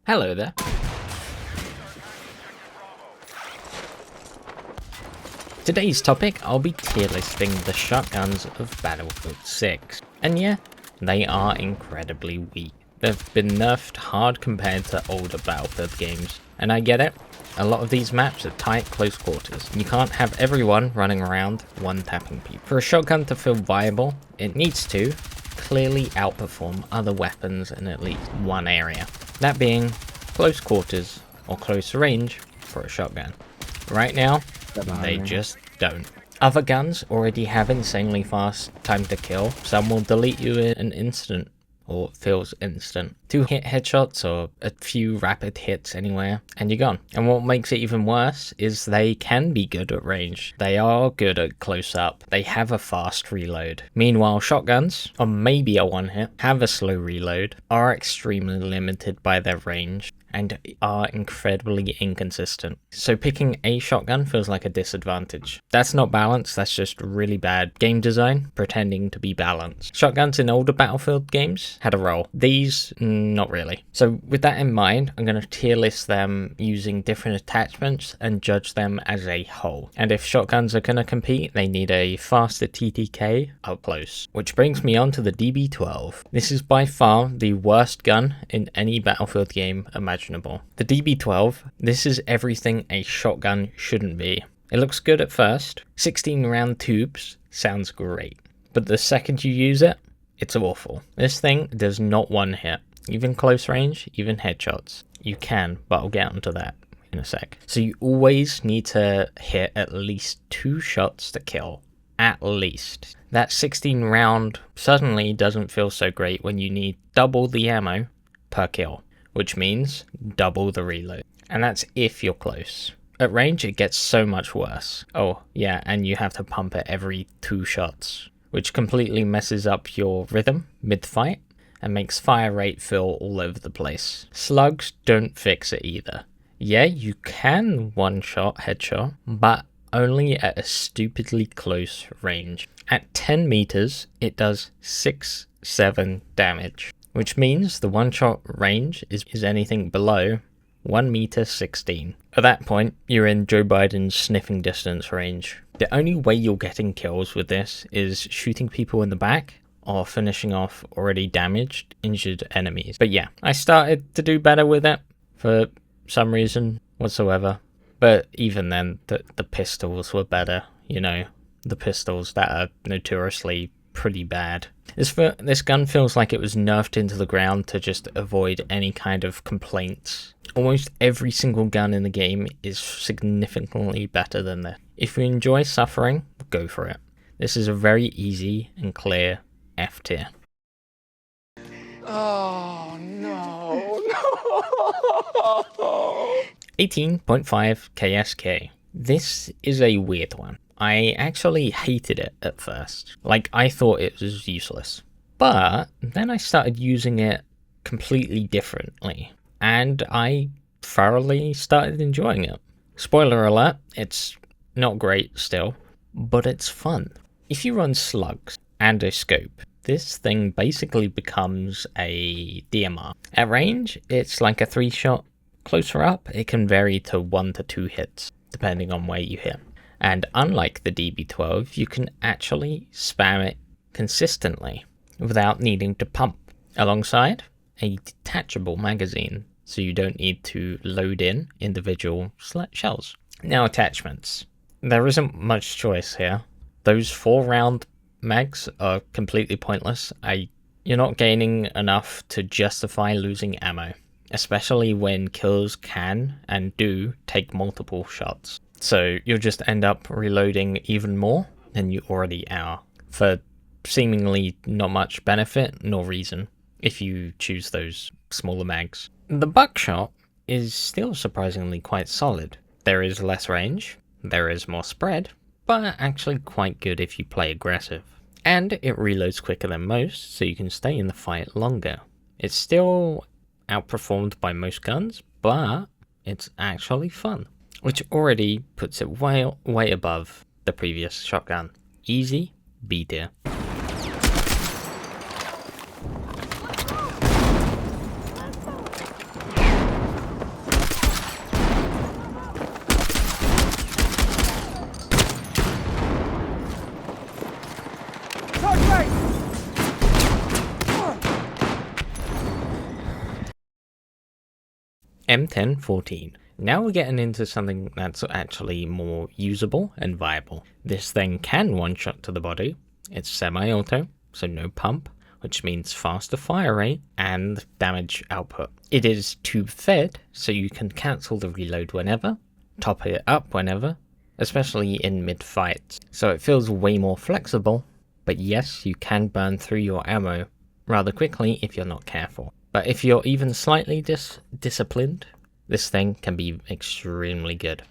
Hello there. Today's topic, I'll be tier listing the shotguns of Battlefield 6. And yeah, they are incredibly weak. They've been nerfed hard compared to older Battlefield games. And I get it, a lot of these maps are tight close quarters. You can't have everyone running around one-tapping people. For a shotgun to feel viable, it needs to clearly outperform other weapons in at least one area. That being close quarters or close range for a shotgun. Right now, they just don't. Other guns already have insanely fast time to kill. Some will delete you in an instant, or feels instant. 2-hit headshots or a few rapid hits anywhere and you're gone. And what makes it even worse is they can be good at range. They are good at close up. They have a fast reload. Meanwhile, shotguns, or maybe a one-hit, have a slow reload, are extremely limited by their range, and are incredibly inconsistent. So picking a shotgun feels like a disadvantage. That's not balance, that's just really bad game design pretending to be balanced. Shotguns in older Battlefield games had a role. These, not really. So with that in mind, I'm going to tier list them using different attachments and judge them as a whole. And if shotguns are going to compete, they need a faster TTK up close. Which brings me on to the DB12. This is by far the worst gun in any Battlefield game imaginable. The DB12, this is everything a shotgun shouldn't be. It looks good at first. 16 round tubes sounds great. But the second you use it, it's awful. This thing does not one hit. Even close range, even headshots. You can, but I'll get onto that in a sec. So you always need to hit at least 2 shots to kill. At least. That 16 round suddenly doesn't feel so great when you need double the ammo per kill, which means double the reload. And that's if you're close. At range, it gets so much worse. Oh, yeah, and you have to pump it every 2 shots, which completely messes up your rhythm mid-fight and makes fire rate feel all over the place. Slugs don't fix it either. Yeah, you can one-shot headshot, but only at a stupidly close range. At 10 meters, it does 6-7 damage. Which means the one-shot range is anything below 1 meter 16. At that point, you're in Joe Biden's sniffing distance range. The only way you're getting kills with this is shooting people in the back or finishing off already damaged, injured enemies. But yeah, I started to do better with it for some reason whatsoever. But even then, the pistols were better, you know, the pistols that are notoriously pretty bad. This gun feels like it was nerfed into the ground to just avoid any kind of complaints. Almost every single gun in the game is significantly better than this. If you enjoy suffering, go for it. This is a very easy and clear F tier. Oh no, no. 18.5 KSK. This is a weird one. I actually hated it at first. Like, I thought it was useless. But then I started using it completely differently, and I thoroughly started enjoying it. Spoiler alert, it's not great still, but it's fun. If you run slugs and a scope, this thing basically becomes a DMR. At range, it's like a 3-shot. Closer up, it can vary to 1 to 2 hits, depending on where you hit. And unlike the DB12, you can actually spam it consistently without needing to pump, alongside a detachable magazine, so you don't need to load in individual shells. Now, attachments. There isn't much choice here. Those 4-round mags are completely pointless. You're not gaining enough to justify losing ammo, especially when kills can and do take multiple shots. So you'll just end up reloading even more than you already are, for seemingly not much benefit nor reason if you choose those smaller mags. The buckshot is still surprisingly quite solid. There is less range, there is more spread, but actually quite good if you play aggressive. And it reloads quicker than most, so you can stay in the fight longer. It's still outperformed by most guns, but it's actually fun, which already puts it way above the previous shotgun. Easy B tier. M1014. Now we're getting into something that's actually more usable and viable. This thing can one-shot to the body. It's semi-auto, so no pump, which means faster fire rate and damage output. It is tube fed, so you can cancel the reload whenever, top it up whenever, especially in mid-fights. So it feels way more flexible, but yes, you can burn through your ammo rather quickly if you're not careful. But if you're even slightly disciplined, this thing can be extremely good.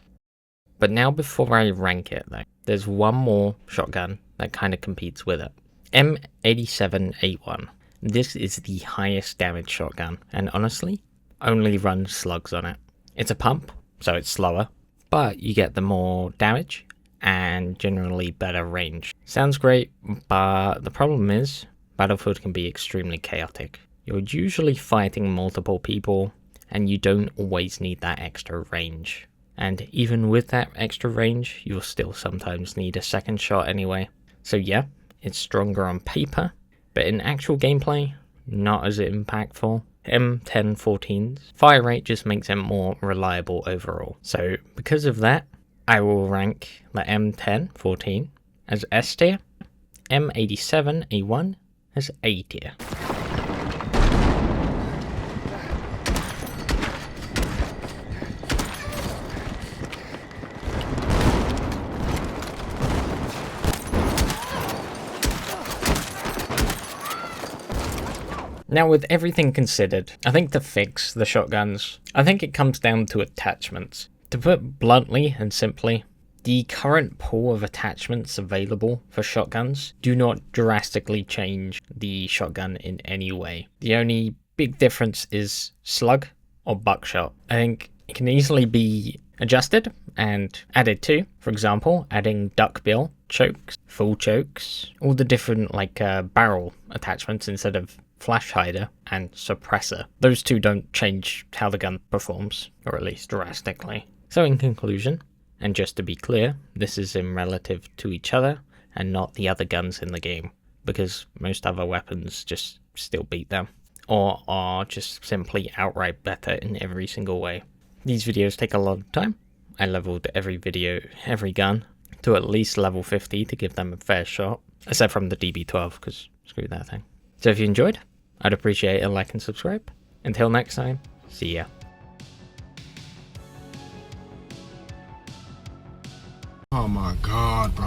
But now before I rank it though, there's one more shotgun that kind of competes with it. M87A1. This is the highest damage shotgun, and honestly, only runs slugs on it. It's a pump, so it's slower, but you get the more damage and generally better range. Sounds great, but the problem is, Battlefield can be extremely chaotic. You're usually fighting multiple people, and you don't always need that extra range. And even with that extra range, you'll still sometimes need a second shot anyway. So yeah, it's stronger on paper, but in actual gameplay, not as impactful. M1014's fire rate just makes it more reliable overall. So because of that, I will rank the M1014 as S tier, M87A1 as A tier. Now with everything considered, I think to fix the shotguns, I think it comes down to attachments. To put bluntly and simply, the current pool of attachments available for shotguns do not drastically change the shotgun in any way. The only big difference is slug or buckshot. I think it can easily be adjusted and added to, for example, adding duckbill chokes, full chokes, all the different barrel attachments instead of flash hider and suppressor. Those two don't change how the gun performs, or at least drastically. So in conclusion, and just to be clear, this is in relative to each other and not the other guns in the game, because most other weapons just still beat them, or are just simply outright better in every single way. These videos take a lot of time. I leveled every gun to at least level 50 to give them a fair shot, except from the DB12, because screw that thing. So if you enjoyed, I'd appreciate a like and subscribe. Until next time, see ya. Oh my god, bro.